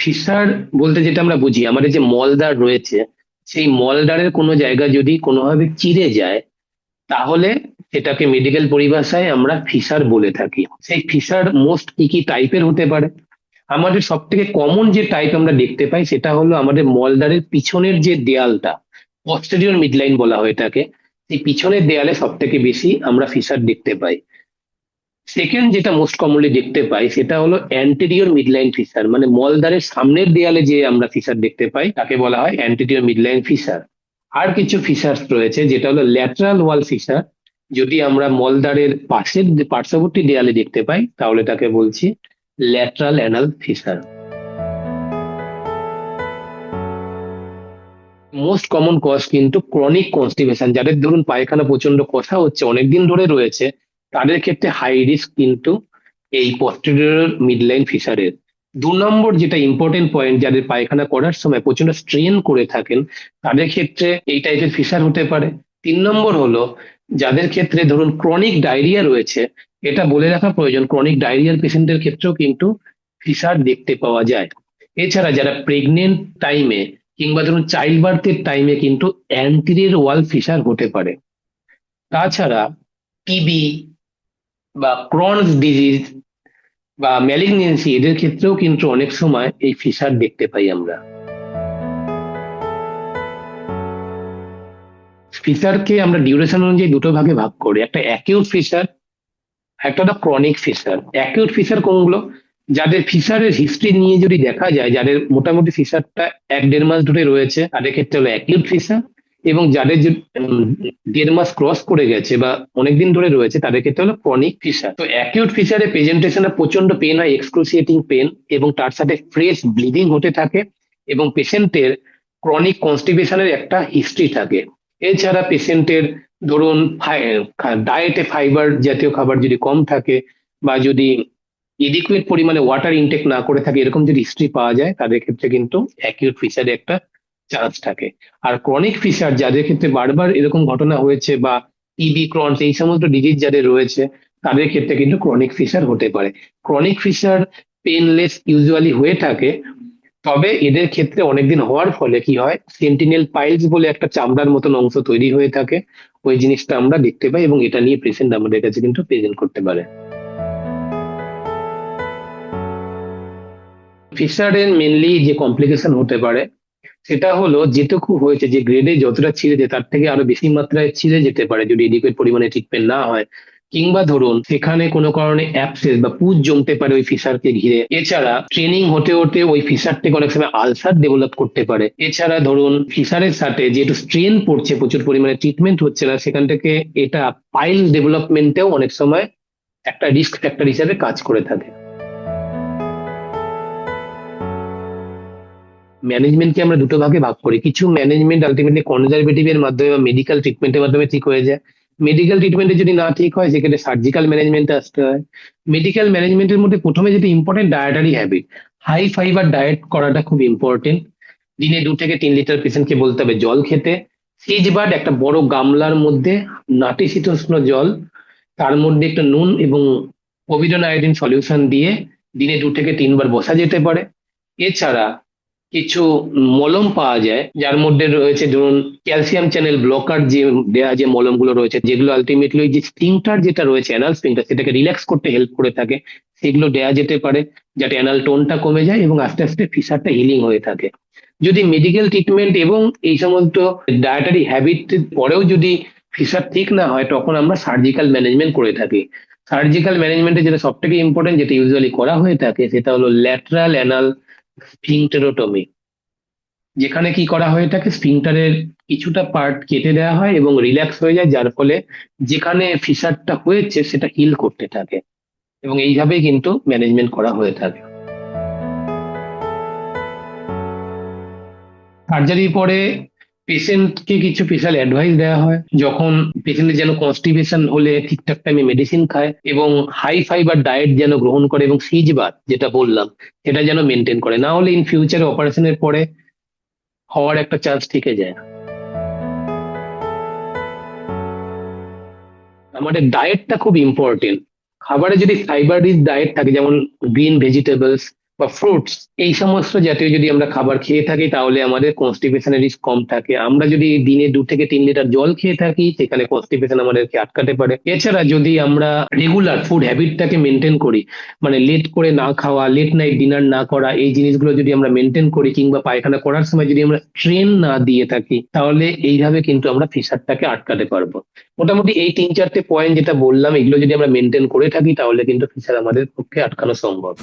Fischer বলতে যেটা আমরা বুঝি, আমাদের যে মলদ্বার রয়েছে, সেই মলদ্বারের কোনো জায়গা যদি কোনোভাবে চিড়ে যায়, তাহলে সেটাকে মেডিকেল পরিভাষায় আমরা ফিসার বলে থাকি। সেই ফিসার মোস্ট কি কি টাইপের হতে পারে? আমাদের সব থেকে কমন যে টাইপ আমরা দেখতে পাই সেটা হলো আমাদের মলদ্বারের পিছনের যে দেয়ালটা, পস্টেরিয়র মিডলাইন বলা হয় এটাকে। এই পিছনের দেয়ালে সব থেকে বেশি আমরা ফিসার দেখতে পাই। সেকেন্ড যেটা মোস্ট কমনলি দেখতে পাই সেটা হলো অ্যান্টেরিয়র মিডলাইন ফিসার, মানে মলদ্বারের সামনের দেয়ালে যে আমরা ফিসার দেখতে পাই তাকে বলা হয় অ্যান্টেরিয়র মিডলাইন ফিসার। আর কিছু ফিসার্স রয়েছে যেটা হলো ল্যাটারাল ওয়াল ফিসার। যদি আমরা মলদ্বারের পাশের পার্শ্ববর্তী দেয়ালে দেখতে পাই তাহলে তাকে বলছি lateral anal fissure. Most common cause কিন্তু ক্রনিক কনস্টিপেশন, যাদের ধরুন পায়খানা প্রচন্ড কষা হচ্ছে অনেকদিন ধরে রয়েছে, তাদের ক্ষেত্রে হাই রিস্ক কিন্তু এই পস্টেরিয়র মিডলাইন ফিসারের। 2 নম্বর যেটা ইম্পর্টেন্ট পয়েন্ট, যাদের পায়খানা করার সময় প্রচন্ড স্ট্রেন করে থাকেন তাদের ক্ষেত্রে এই টাইপের ফিসার হতে পারে। 3 নম্বর হলো যাদের ক্ষেত্রে ধরুন ক্রনিক ডায়রিয়া রয়েছে। এটা বলে রাখা প্রয়োজন, ক্রনিক ডায়রিয়ার পেশেন্টের ক্ষেত্রেও কিন্তু ফিসার দেখতে পাওয়া যায়। এছাড়া যারা প্রেগনেন্ট টাইমে কিংবা ধরুন চাইল্ড বার্থের টাইমে কিন্তু অ্যান্টেরিয়র ওয়াল ফিসার হতে পারে। তাছাড়া টিবি বা ক্রনস ডিজিজ বা ম্যালিগনেন্সি, এদের ক্ষেত্রেও কিন্তু অনেক সময় এই ফিসার দেখতে পাই আমরা। ফিসারকে আমরা ডিউরেশন অনুযায়ী দুটো ভাগে ভাগ করি, একটা অ্যাকিউট ফিসার, একটা হলো ক্রনিক ফিসার। অ্যাকিউট ফিসার কোনগুলো? যাদের ফিসারের হিস্ট্রি নিয়ে যদি দেখা যায়, যাদের মোটামুটি ফিসারটা 1-1.5 মাস ধরে রয়েছে তাদের ক্ষেত্রে হলো অ্যাকিউট ফিসার। এবং যাদের যে 1.5 মাস ক্রস করে গেছে বা অনেকদিন ধরে রয়েছে তাদের ক্ষেত্রে হলো ক্রনিক ফিসার। তো অ্যাকিউট ফিসারের প্রেজেন্টেশনে প্রচন্ড পেন হয়, এক্সক্রুসিয়েটিং পেন, এবং তার সাথে ফ্রেশ ব্লিডিং হতে থাকে, এবং পেশেন্টের ক্রনিক কনস্টিপেশনের একটা হিস্ট্রি থাকে। এছাড়া পেশেন্টের ধরুন ডায়েটে ফাইবার জাতীয় খাবার যদি কম থাকে, বা যদি এডিকুয়েট পরিমাণে ওয়াটার ইনটেক না করে থাকে, এরকম যদি হিস্ট্রি পাওয়া যায় তাদের ক্ষেত্রে কিন্তু অ্যাকিউট ফিসারে একটা চান্স থাকে। আর ক্রনিক ফিসার যাদের ক্ষেত্রে বারবার এরকম ঘটনা হয়েছে, বা টিবি ক্রনস এই সমস্ত ডিজিজ যাদের রয়েছে, তাদের ক্ষেত্রে কিন্তু ক্রনিক ফিসার হতে পারে। ক্রনিক ফিসার পেনলেস ইউজুয়ালি হয়ে থাকে, তবে এদের ক্ষেত্রে অনেকদিন হওয়ার ফলে কি হয়, সেন্টিনেল পাইলস বলে একটা চামড়ার মতন অংশ তৈরি হয়ে থাকে। ওই জিনিসটা আমরা দেখতে পাই এবং এটা নিয়ে পেশেন্ট আমাদের কাছে কিন্তু প্রেজেন্ট করতে পারে। ফিশারের মেনলি যে কমপ্লিকেশন হতে পারে সেটা হলো, যেটুকু হয়েছে যে গ্রেডে যতটা ছিঁড়েছে তার থেকে আরো বেশি মাত্রায় ছিঁড়ে যেতে পারে যদি এডিকুয়েট পরিমাণে ট্রিটমেন্ট না হয়। কিংবা ধরুন সেখানে কোনো কারণে অ্যাবসেস বা পুঁজ জমতে পারে ওই ফিশারকে ঘিরে। এছাড়া ট্রেনিং হতে হতে ওই ফিশার থেকে অনেক সময় আলসার ডেভেলপ করতে পারে। এছাড়া ধরুন ফিশারের সাথে যেহেতু স্ট্রেন পড়ছে, প্রচুর পরিমাণে ট্রিটমেন্ট হচ্ছে না, সেখান থেকে এটা পাইল ডেভেলপমেন্টেও অনেক সময় একটা রিস্ক ফ্যাক্টর হিসেবে কাজ করে থাকে। ম্যানেজমেন্টকে আমরা দুটো ভাগে ভাগ করি। কিছু ম্যানেজমেন্ট আলটিমেটলি কনজারভেটিভ এর মাধ্যমে বা মেডিকেল ট্রিটমেন্টের মাধ্যমে ঠিক হয়ে যায়। মেডিকেল ট্রিটমেন্টে যদি না ঠিক হয় সেক্ষেত্রে সার্জিক্যাল ম্যানেজমেন্টে আসতে হয়। মেডিকেল ম্যানেজমেন্টের মধ্যে প্রথমে যেটা important, dietary habit. High fibre diet করাটা খুব ইম্পর্টেন্ট। দিনে 2 থেকে 3 লিটার পেশেন্টকে বলতে হবে জল খেতে। সিজ বাট একটা বড় গামলার মধ্যে নাতিশীতোষ্ণ জল, তার মধ্যে একটু নুন এবং পভিডন আয়োডিন সলিউশন দিয়ে দিনে 2 থেকে 3 বার বসা যেতে পারে। এছাড়া কিছু মলম পাওয়া যায় যার মধ্যে রয়েছে ধরুন ক্যালসিয়াম চ্যানেল ব্লকার, যে দেয়া যে মলমগুলো রয়েছে যেগুলো আলটিমেটলি যে স্ফিংটার যেটা রয়েছে অ্যানাল স্ফিংটার সেটাকে রিল্যাক্স করতে হেল্প করে থাকে, সেগুলো দেয়া যেতে পারে যাতে অ্যানাল টোনটা কমে যায় এবং আস্তে আস্তে ফিসারটা হিলিং হয়ে থাকে। যদি মেডিকেল ট্রিটমেন্ট এবং এই সমস্ত ডায়েটারি হ্যাবিট পরেও যদি ফিসার ঠিক না হয়, তখন আমরা সার্জিক্যাল ম্যানেজমেন্ট করে থাকি। সার্জিক্যাল ম্যানেজমেন্টে যেটা সব থেকে ইম্পর্টেন্ট, যেটা ইউজুয়ালি করা হয়ে থাকে, সেটা হলো ল্যাটারাল অ্যানাল স্ফিংটেরোটমি। যেখানে কি করা হয়ে থাকে, স্ফিংটারের কিছুটা পার্ট কেটে দেওয়া হয় এবং রিল্যাক্স হয়ে যায়, যার ফলে যেখানে ফিসারটা হয়েছে সেটা হিল করতে থাকে। এবং এইভাবেই কিন্তু ম্যানেজমেন্ট করা হয়ে থাকে। সার্জারির পরে পেশেন্টকে কিছু স্পেশাল অ্যাডভাইস দেওয়া হয়, যখন পেশেন্টের যেন কনস্টিপেশন হলে ঠিকঠাক টাইমে মেডিসিন খায়, এবং হাই ফাইবার ডায়েট যেন গ্রহণ করে, এবং সিজ বাত যেটা বললাম সেটা যেন মেনটেন করে, না হলে ইন ফিউচারে অপারেশনের পরে হওয়ার একটা চান্স থেকে যায়। আমাদের ডায়েটটা খুব ইম্পর্টেন্ট। খাবারে যদি ফাইবার রিচ ডায়েট থাকে, যেমন গ্রিন ভেজিটেবলস, বা ফ্রুটস, এই সমস্ত জাতীয় যদি আমরা খাবার খেয়ে থাকি তাহলে আমাদের কনস্টিপেশনের রিস্ক কম থাকে। আমরা যদি দিনে 2 থেকে 3 লিটার জল খেয়ে থাকি সেখানে কনস্টিপেশন আমাদেরকে আটকাতে পারে। এছাড়া যদি আমরা রেগুলার ফুড হ্যাবিটটাকে মেনটেন করি, মানে লেট করে না খাওয়া, লেট নাইট ডিনার না করা, এই জিনিসগুলো যদি আমরা মেনটেন করি কিংবা পায়খানা করার সময় যদি আমরা ট্রেন না দিয়ে থাকি তাহলে এইভাবে কিন্তু আমরা ফিশারটাকে আটকাতে পারবো। মোটামুটি এই 3-4টে পয়েন্ট যেটা বললাম এগুলো যদি আমরা মেনটেন করে থাকি তাহলে কিন্তু ফিশার আমাদের পক্ষে আটকানো সম্ভব।